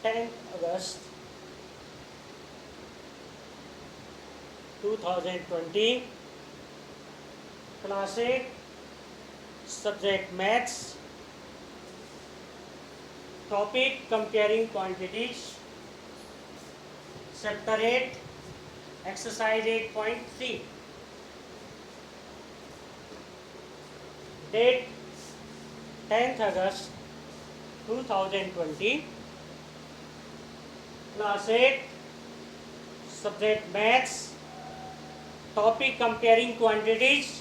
10 अगस्त 2020, class 8, subject maths, topic comparing quantities, chapter 8, exercise 8.3, date 10 अगस्त 2020, class 8, subject maths, topic comparing quantities,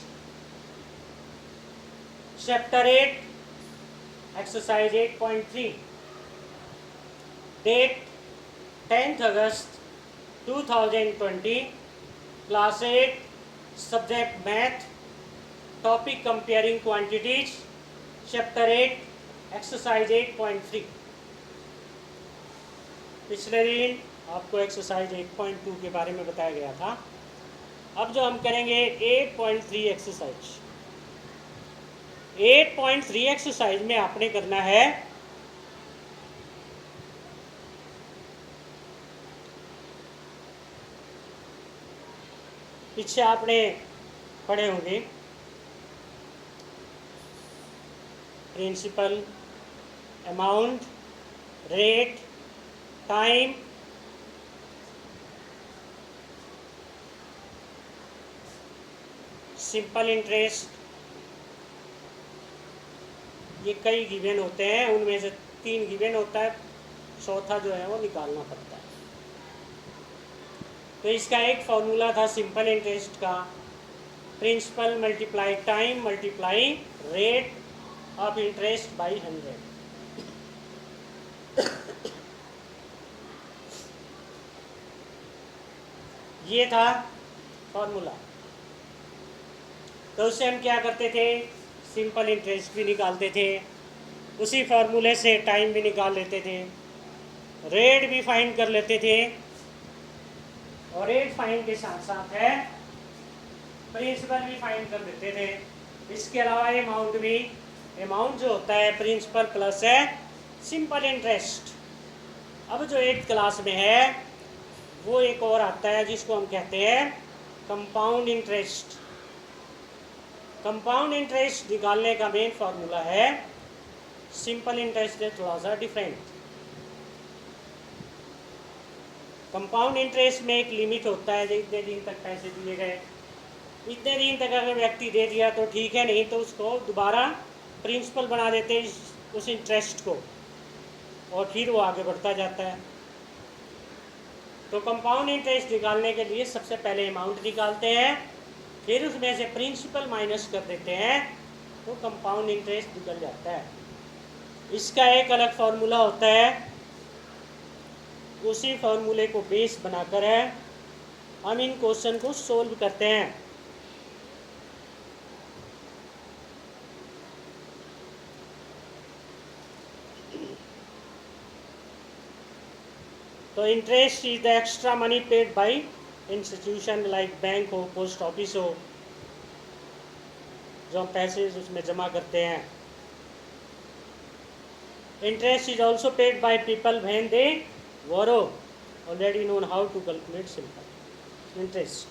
chapter 8, exercise 8.3, date 10 अगस्त 2020, class 8, subject maths, topic comparing quantities, chapter 8, exercise 8.3। पिछले दिन आपको exercise 8.2 के बारे में बताया गया था। अब जो हम करेंगे 8.3 एक्सरसाइज। 8.3 एक्सरसाइज में आपने करना है पीछे आपने पढ़े होंगे principal, amount, rate, time, simple interest, ये कई गिवन होते हैं, उनमें से 3 गिवन होता है, चौथा जो है वो निकालना पड़ता है। तो इसका एक फॉर्मूला था सिंपल इंटरेस्ट का, principal multiply time multiply rate of interest by 100। ये था फॉर्मूला। तो उससे हम क्या करते थे, सिंपल इंटरेस्ट भी निकालते थे, उसी फार्मूले से टाइम भी निकाल लेते थे, रेट भी फाइंड कर लेते थे, और रेट फाइंड के साथ साथ है प्रिंसिपल भी फाइंड कर लेते थे। इसके अलावा अमाउंट भी, अमाउंट जो होता है प्रिंसिपल प्लस है सिंपल इंटरेस्ट। अब जो 8th क्लास में है वो एक और आता है जिसको हम कहते हैं कंपाउंड इंटरेस्ट। कंपाउंड इंटरेस्ट निकालने का मेन फार्मूला है सिंपल इंटरेस्ट से थोड़ा सा डिफरेंट। कंपाउंड इंटरेस्ट में एक लिमिट होता है, इतने दिन तक पैसे दिए गए, इतने दिन तक अगर व्यक्ति दे दिया तो ठीक है, नहीं तो उसको दोबारा प्रिंसिपल बना देते हैं उस इंटरेस्ट को, और फिर वो आगे बढ़ता जाता है। तो कंपाउंड इंटरेस्ट निकालने के लिए सबसे पहले अमाउंट निकालते हैं, फिर उसमें से प्रिंसिपल माइनस कर देते हैं, तो कंपाउंड इंटरेस्ट निकल जाता है। इसका एक अलग फार्मूला होता है, उसी फार्मूले को बेस बनाकर है हम इन क्वेश्चन को सोल्व करते हैं। तो interest is the extra money paid by institution like bank हो, पोस्ट ऑफिस हो, जो हम पैसे उसमें जमा करते हैं। Interest is also paid by people when they borrow, already known how to calculate simple interest.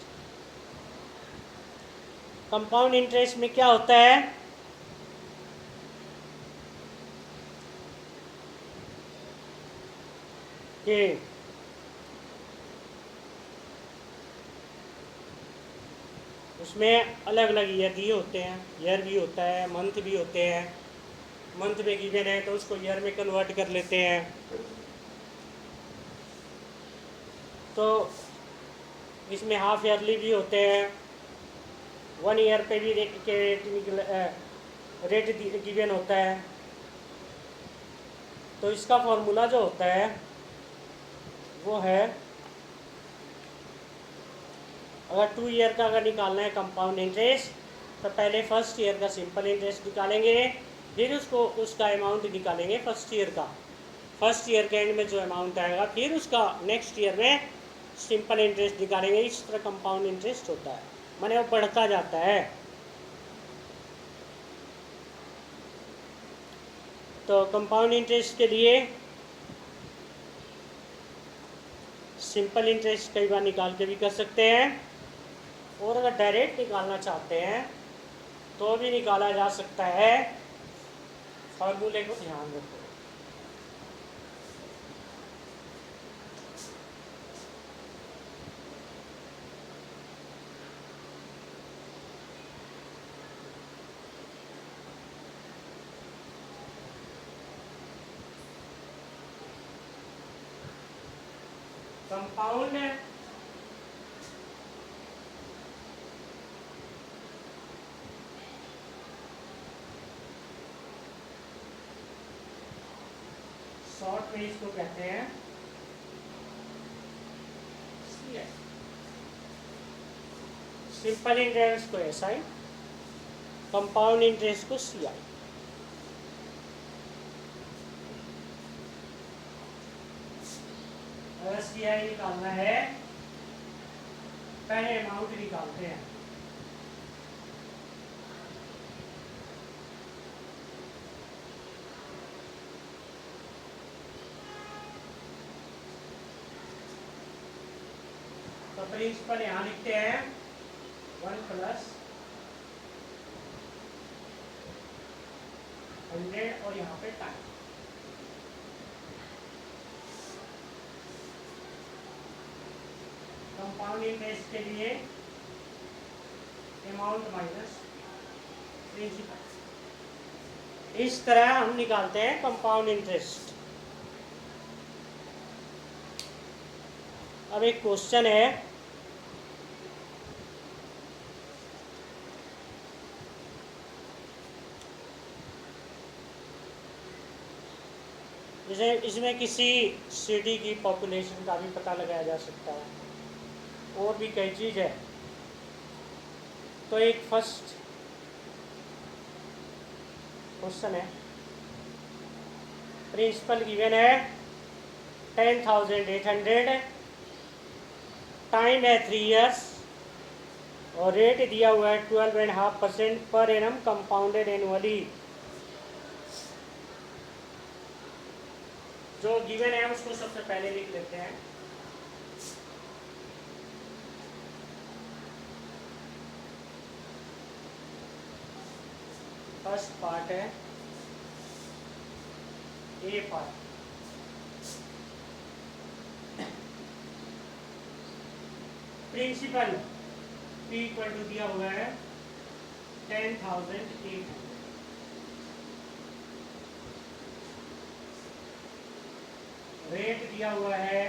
Compound interest में क्या होता है कि उसमें अलग अलग ईयर दिए होते हैं, ईयर भी होता है, मंथ भी होते हैं। मंथ में गिवन है तो उसको ईयर में कन्वर्ट कर लेते हैं। तो इसमें हाफ ईयरली भी होते हैं, 1 ईयर पे भी रेट गिवन होता है। तो इसका फॉर्मूला जो होता है वो है, अगर 2 ईयर का अगर निकालना है कंपाउंड इंटरेस्ट, तो पहले फर्स्ट ईयर का सिंपल इंटरेस्ट निकालेंगे, फिर उसका अमाउंट निकालेंगे फर्स्ट ईयर का। फर्स्ट ईयर के एंड में जो अमाउंट आएगा फिर उसका नेक्स्ट ईयर में सिंपल इंटरेस्ट निकालेंगे। इस तरह कंपाउंड इंटरेस्ट होता है, माने वो बढ़ता जाता है। तो कंपाउंड इंटरेस्ट के लिए सिंपल इंटरेस्ट कई बार निकाल के भी कर सकते हैं, और अगर डायरेक्ट निकालना चाहते हैं तो भी निकाला जा सकता है। फार्मूले को ध्यान रखो। कंपाउंड शॉर्ट में इसको कहते हैं सिंपल इंटरेस्ट को एस आई, कंपाउंड इंटरेस्ट को सी आई। अगर सी आई निकालना है, पहले अमाउंट निकालते हैं। तो प्रिंसिपल यहाँ लिखते हैं 1 + 100 और यहाँ पे टाइम। कंपाउंड इंटरेस्ट के लिए अमाउंट माइनस प्रिंसिपल। इस तरह हम निकालते हैं कंपाउंड इंटरेस्ट। अब एक क्वेश्चन है, जैसे इसमें किसी सिटी की पॉपुलेशन का भी पता लगाया जा सकता है, और भी कई चीज़ है। तो एक फर्स्ट क्वेश्चन है, प्रिंसिपल गिवन है 10,800, टाइम है 3 इयर्स, और रेट दिया हुआ है 12.5% पर एनम कंपाउंडेड एनुअली। जो गिवन है उसको सबसे पहले लिख लेते हैं। फर्स्ट पार्ट है A part. Principal P equal to दिया हुआ है 10,800, रेट दिया हुआ है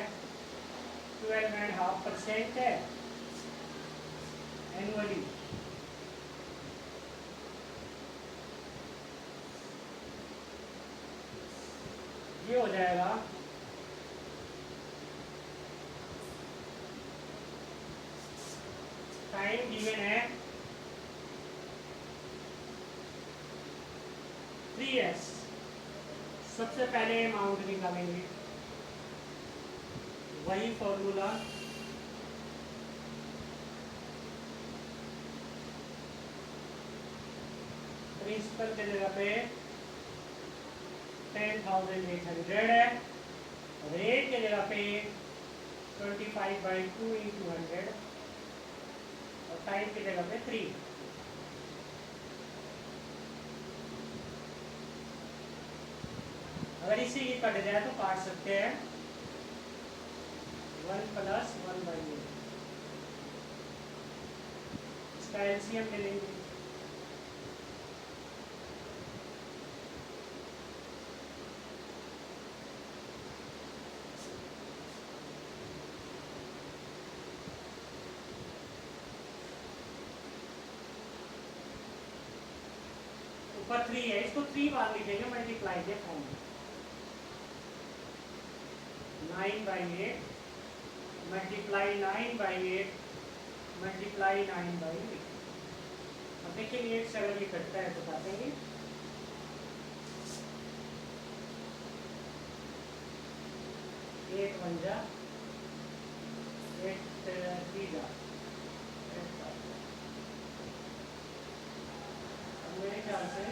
12.5% है एनुअली। ये हो जाएगा टाइम गिवन है 3 इयर्स। सबसे पहले अमाउंट निकालेंगे, वही फॉर्मूला प्रिंसिपल के जगह पे 10,800 है, रेट के जगह पे 25/2 × 100, और टाइम की जगह पे 3। अगर इसी की कट जाए तो काट सकते हैं 1 + 1/8। इसका एलसीएम ले लेंगे। ऊपर 3 है, इसको 3 बार लिखेंगे मल्टीप्लाई के फॉर्म में। 9/8 मल्टीप्लाई 9/8 मल्टीप्लाई 9/8। अब देखेंगे 8 से अगर ये कटता है तो काटेंगे। एक 1 जा 8 3 जा, मेरे ख्याल से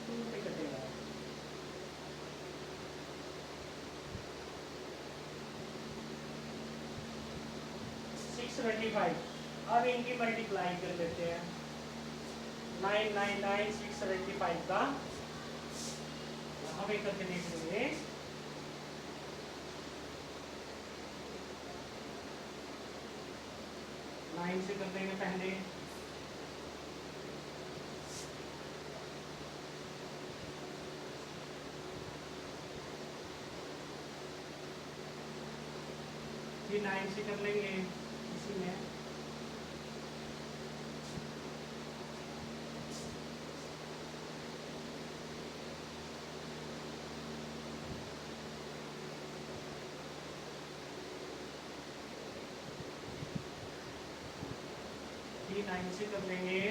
2 पे कटेगा। 675। अब इनकी मल्टीप्लाई कर लेते हैं। 999675 का यहाँ पे करके देख लेंगे। 9 से कर देंगे पहले। फिर 9 से कर लेंगे इसी में। फिर 9 से कर लेंगे।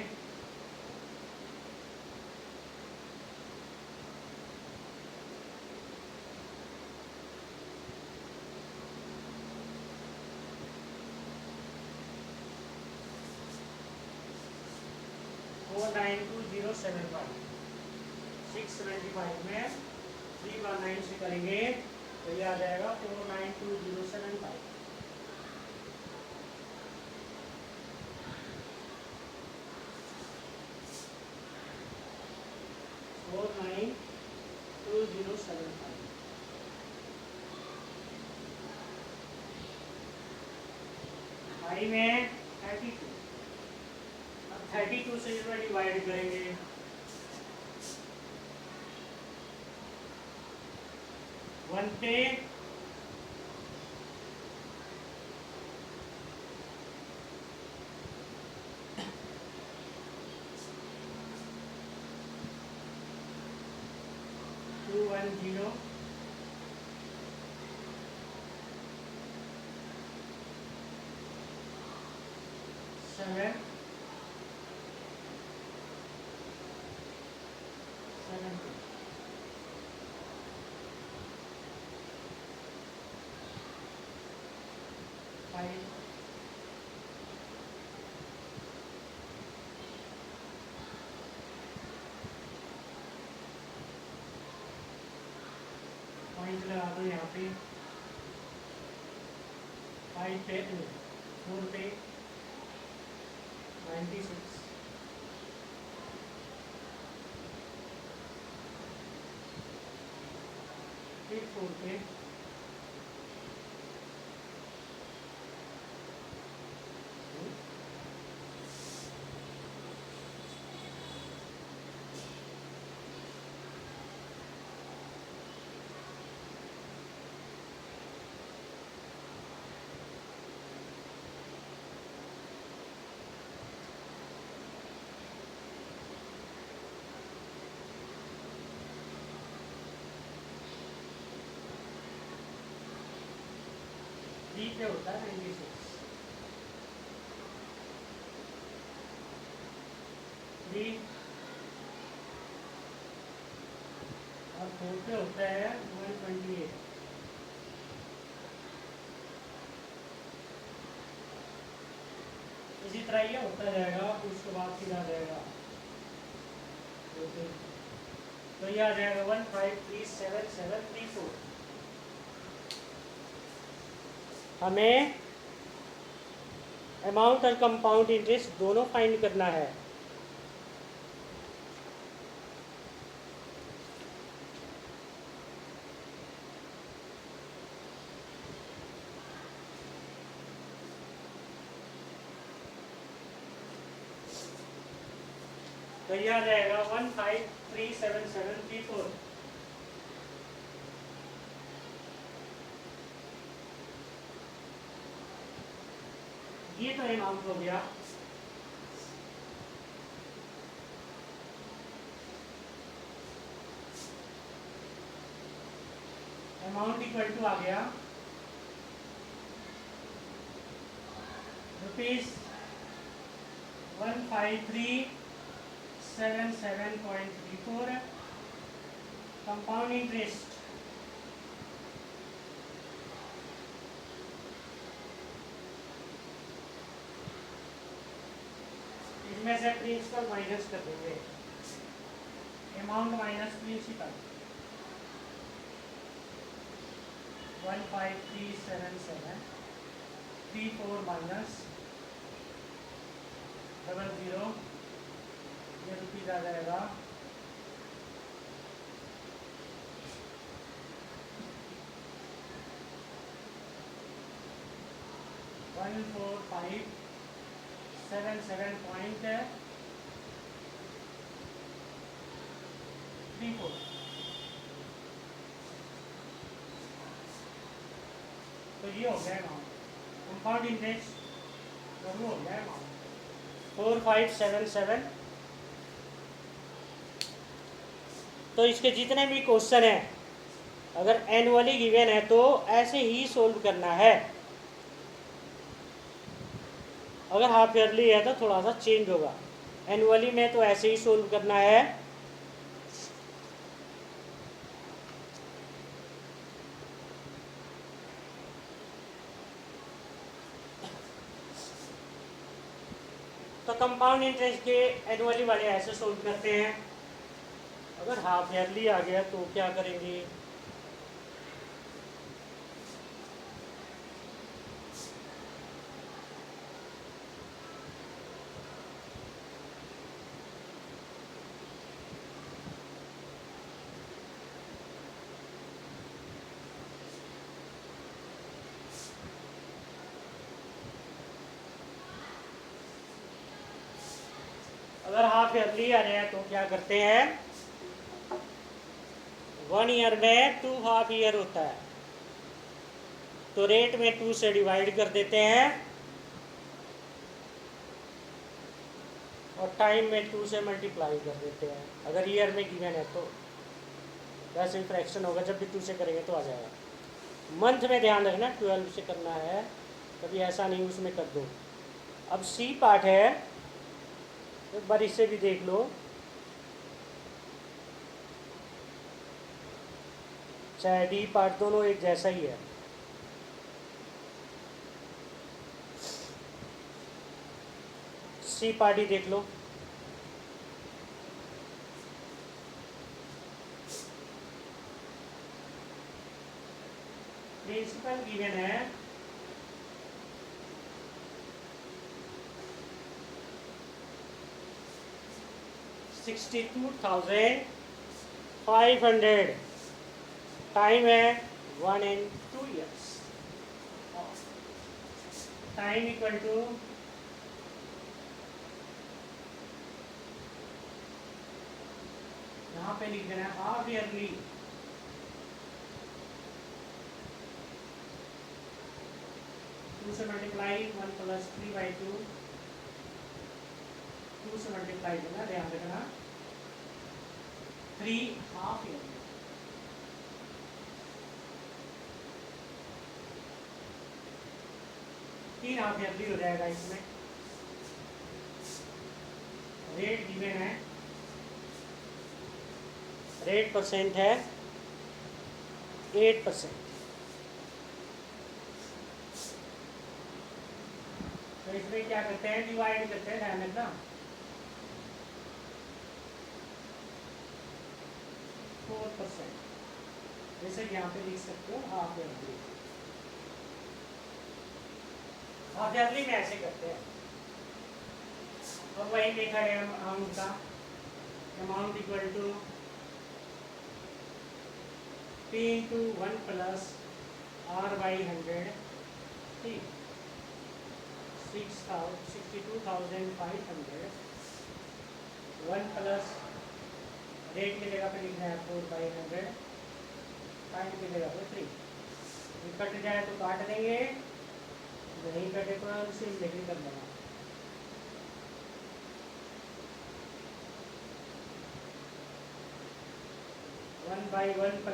फोर 92075 675 में 3 बार 9 से करेंगे तो ये आ जाएगा 492075। 492075। आई में 32। अब 32 से इसमें डिवाइड करेंगे। 1 पे 210 7 7 5 पॉइंट लगा दो यहाँ पे। 5 पे 4 पे 96। फिर 4 पे 3 पे होता है 96। 3 और 4 पे होता है 128। इसी तरह ये होता जाएगा। उसके बाद फिर आ जाएगा तो ये आ जाएगा 1537734। हमें अमाउंट और कंपाउंड इंटरेस्ट दोनों फाइंड करना है। तो ये आ जाएगा 1537734। ये तो अमाउंट हो गया। अमाउंट इक्वल टू आ गया ₹15377.34। कंपाउंड इंटरेस्ट इसमें से प्रिंसिपल माइनस कर देंगे। अमाउंट माइनस प्रिंसिपल 1537734 माइनस 00, ये रुपीज आ जाएगा 14577.34। तो ये हो गया अमाउंट, कंपाउंड इंटरेस्ट और वो हो गया अमाउंट 4577। तो इसके जितने भी क्वेश्चन हैं अगर एनुअली गिवन है तो ऐसे ही सोल्व करना है, अगर हाफ ईयरली है तो थोड़ा सा चेंज होगा। एनुअली में तो ऐसे ही सोल्व करना है। तो कंपाउंड इंटरेस्ट के एनुअली वाले ऐसे सोल्व करते हैं। अगर हाफ ईयरली आ गया तो क्या करेंगे, अगर हाफ ईयरली आ जाए तो क्या करते हैं, 1 ईयर में 2 हाफ ईयर होता है तो रेट में 2 से डिवाइड कर देते हैं और टाइम में 2 से मल्टीप्लाई कर देते हैं। अगर ईयर में गिवन है तो वैसे ही फ्रैक्शन होगा, जब भी 2 से करेंगे तो आ जाएगा। मंथ में ध्यान रखना 12 से करना है, कभी ऐसा नहीं उसमें कर दो। अब सी पार्ट है, एक बार इससे भी देख लो, चाहे डी पार्ट दोनों एक जैसा ही है। सी पार्ट ही देख लो, प्रिंसिपल गिवन है 62,500, टाइम है 1 and 2 years, time equal to यहाँ पे लिख देना है हाफ ईयरली, टू से मल्टीप्लाई 1 + 3/2, 2 से मल्टीप्लाई करना, ध्यान रखना 3 हाफ ईयरली। तीन हाफ ईयरली हो जाएगा। इसमें रेट गिवन है, रेट परसेंट है 8%। तो इसमें क्या करते हैं, डिवाइड करते हैं, ध्यान रखना 4%, जैसे कि यहाँ पे लिख सकते हो हाफ ईयरली। हाफ ईयरली में ऐसे करते हैं। अब वही देखा है अमाउंट का, amount equal to P × 1 + R/100, ठीक 62,500, 1 प्लस रेट की जगह पे लिखना है 4/100, टाइम की जगह पे 3। कट जाए तो काट देंगे, नहीं कटे तो सिर्फ लेकिन कर देना। वन बाई 1 +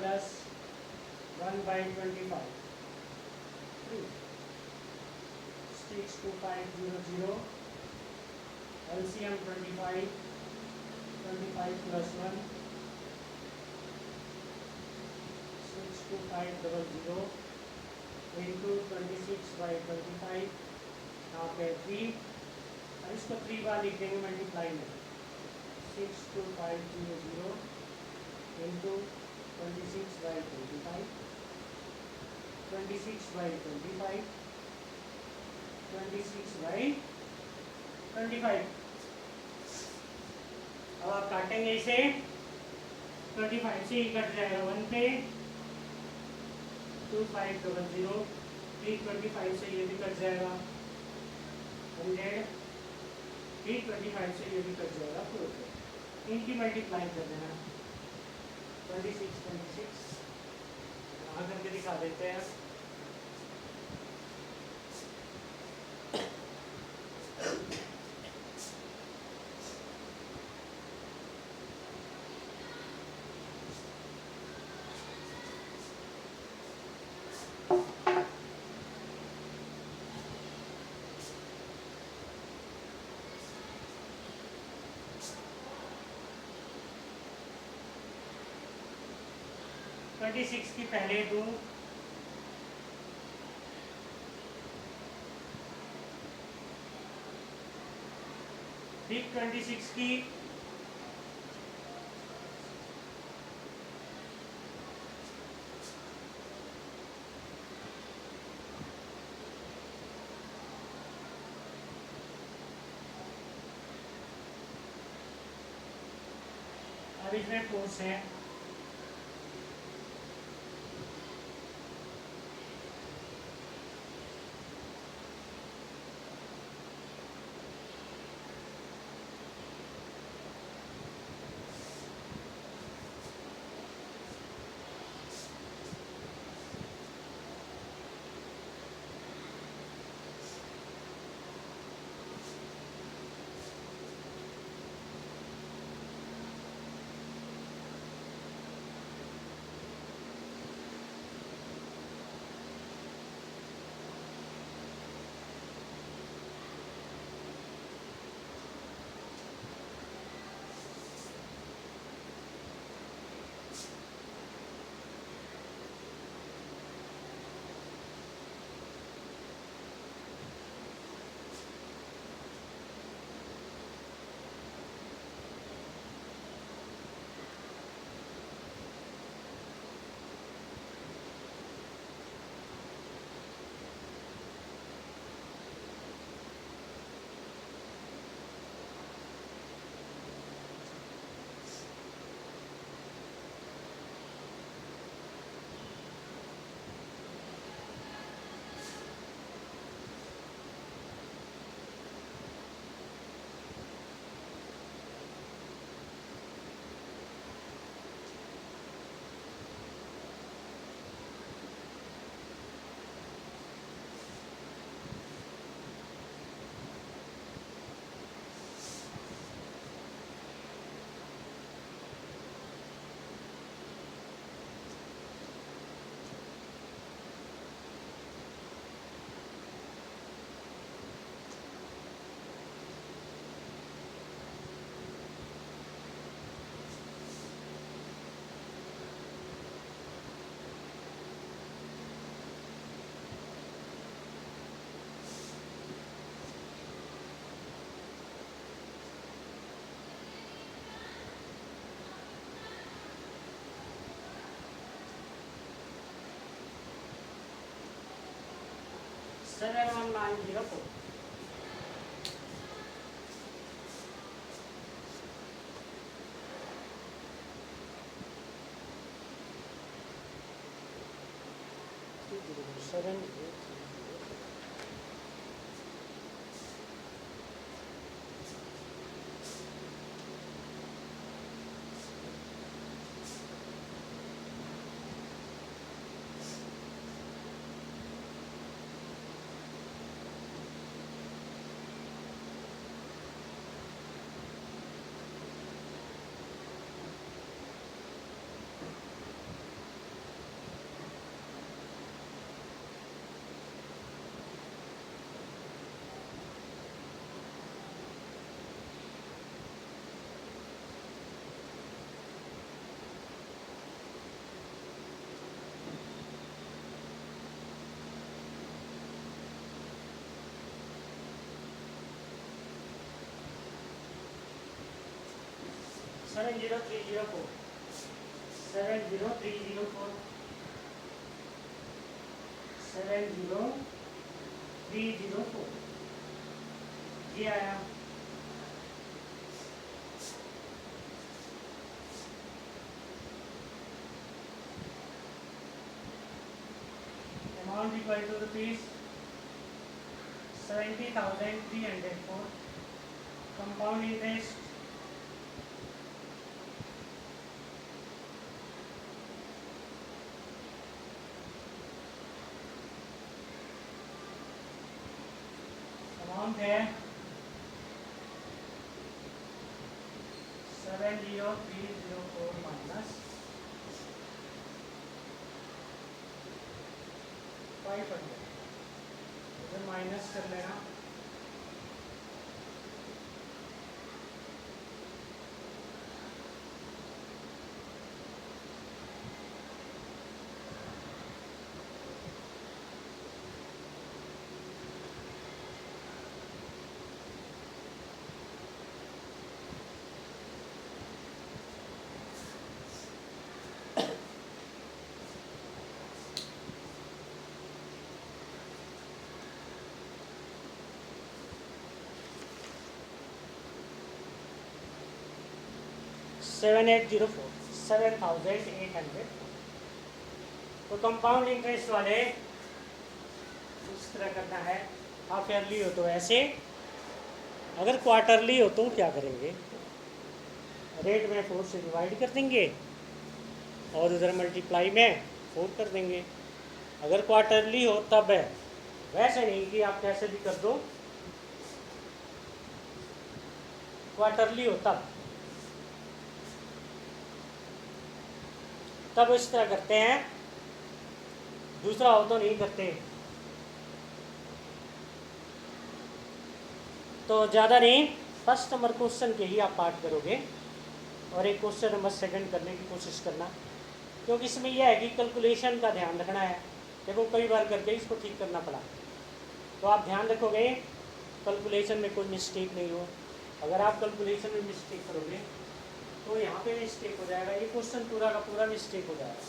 1/25, 62500, LCM 25, 25 + 1, 62500 into 26/25, यहाँ पे 3, और इसको 3 बार लिख देंगे मल्टीप्लाई में, 62500 into 26/25, 26/25, 26/25, अब आप काटेंगे इसे 25 से ही कट जाएगा 1 पे 2500, फिर 25 से ये भी कट जाएगा 100, फिर 25 से ये भी कट जाएगा 4 पे। इनकी मल्टीप्लाई कर देना 26 यहाँ करके दिखा देते हैं। ट्वेंटी सिक्स की पहले दो फिर 26 की अब इसमें फोर्स है सेवन 1904 7 70304 70304 70304 ये आया amount equal to rupees 70,304, compound interest amount है 70,304 माइनस 500, इधर माइनस कर लेना। $7,800। तो कंपाउंड इंटरेस्ट वाले इस तरह करना है। हाफ ईयरली हो तो ऐसे, अगर क्वार्टरली हो तो क्या करेंगे, रेट में 4 से डिवाइड कर देंगे और उधर मल्टीप्लाई में 4 कर देंगे। अगर क्वार्टरली हो तब है, वैसे नहीं कि आप कैसे भी कर दो। क्वार्टरली हो तब इस तरह करते हैं, दूसरा हो तो नहीं करते। तो ज़्यादा नहीं, फर्स्ट नंबर क्वेश्चन के ही आप पार्ट करोगे और एक क्वेश्चन नंबर सेकंड करने की कोशिश करना, क्योंकि इसमें यह है कि कैलकुलेशन का ध्यान रखना है। देखो कई बार करके इसको ठीक करना पड़ा, तो आप ध्यान रखोगे कैलकुलेशन में कोई मिस्टेक नहीं हो। अगर आप कैलकुलेशन में मिस्टेक करोगे तो यहाँ पे मिस्टेक हो जाएगा, ये क्वेश्चन पूरा का पूरा मिस्टेक हो जाएगा।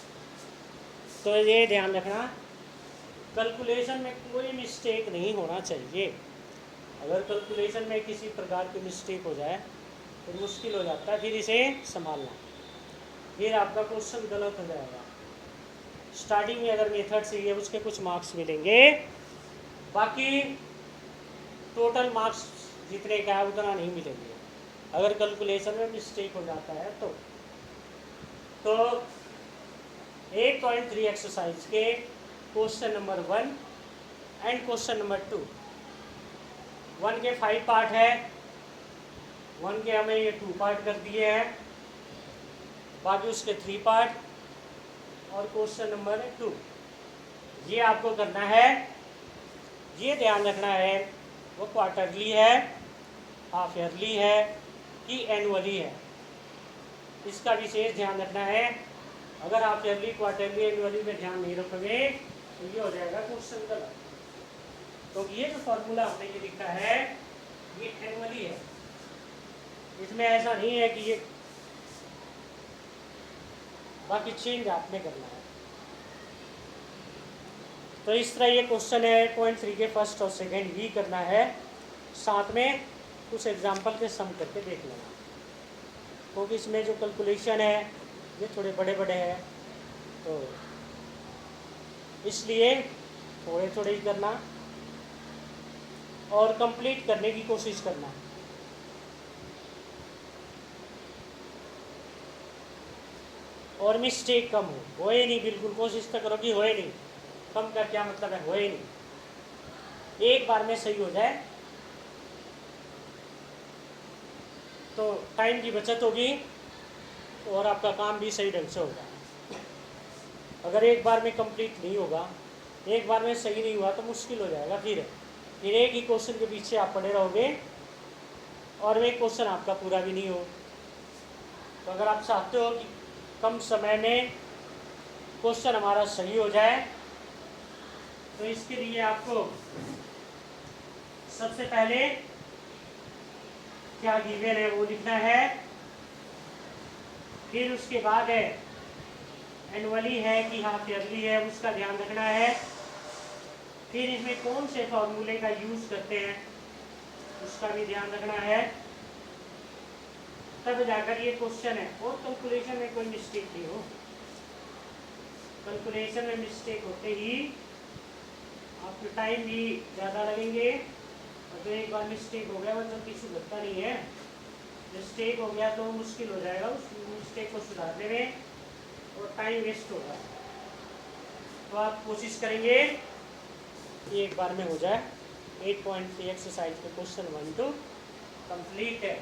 तो ये ध्यान रखना, कैलकुलेशन में कोई मिस्टेक नहीं होना चाहिए। अगर कैलकुलेशन में किसी प्रकार की मिस्टेक हो जाए तो मुश्किल हो जाता है फिर इसे संभालना, फिर आपका क्वेश्चन गलत हो जाएगा। स्टार्टिंग में अगर मेथड सही है उसके कुछ मार्क्स मिलेंगे, बाकी टोटल मार्क्स जितने का है उतना नहीं मिलेंगे अगर कैलकुलेशन में मिस्टेक हो जाता है तो 8.3 एक्सरसाइज के question number 1 and question number 2, 1 के 5 पार्ट है, 1 के हमें ये 2 पार्ट कर दिए हैं, बाकी उसके 3 पार्ट और क्वेश्चन नंबर 2 ये आपको करना है। ये ध्यान रखना है वो क्वार्टरली है, हाफ ईयरली है कि एनुअली है, इसका विशेष ध्यान रखना है। अगर आप ईयरली, क्वार्टरली, एनुअली में ध्यान नहीं रखोगे तो ये हो जाएगा क्वेश्चन गलत। तो ये जो फॉर्मूला हमने ये लिखा है ये एनुअली है, इसमें ऐसा नहीं है कि ये, बाकी चेंज आपने करना है। तो इस तरह ये क्वेश्चन है 8.3 के फर्स्ट और सेकंड भी करना है, साथ में कुछ एग्जाम्पल के सम करके देख लेना, क्योंकि इसमें जो कैलकुलेशन है ये थोड़े बड़े बड़े हैं, तो इसलिए थोड़े थोड़े ही करना और कंप्लीट करने की कोशिश करना। और मिस्टेक कम होए नहीं, बिल्कुल कोशिश तो करो कि होए नहीं। कम का क्या मतलब है, होए नहीं, एक बार में सही हो जाए तो टाइम की बचत होगी और आपका काम भी सही ढंग से होगा। अगर एक बार में कंप्लीट नहीं होगा, एक बार में सही नहीं हुआ तो मुश्किल हो जाएगा। फिर एक ही क्वेश्चन के पीछे आप पड़े रहोगे और वे क्वेश्चन आपका पूरा भी नहीं हो। तो अगर आप चाहते हो कि कम समय में क्वेश्चन हमारा सही हो जाए तो इसके लिए आपको सबसे पहले क्या गिवन है वो लिखना है, फिर उसके बाद है एनुअली है कि हाफ ईयरली है उसका ध्यान रखना है, फिर इसमें कौन से फॉर्मूले का यूज करते हैं उसका भी ध्यान रखना है, तब जाकर ये क्वेश्चन है। और कैलकुलेशन में कोई मिस्टेक नहीं हो, कैलकुलेशन में मिस्टेक होते ही आपका टाइम भी ज़्यादा लगेंगे। और तो एक बार मिस्टेक हो गया मतलब इशू घटता नहीं है, मिस्टेक हो गया तो मुश्किल हो जाएगा उस मिस्टेक को सुधारने में और टाइम वेस्ट होगा। तो आप कोशिश करेंगे कि एक बार में हो जाए। 8.3 एक्सरसाइज के क्वेश्चन 1 2 कंप्लीट है।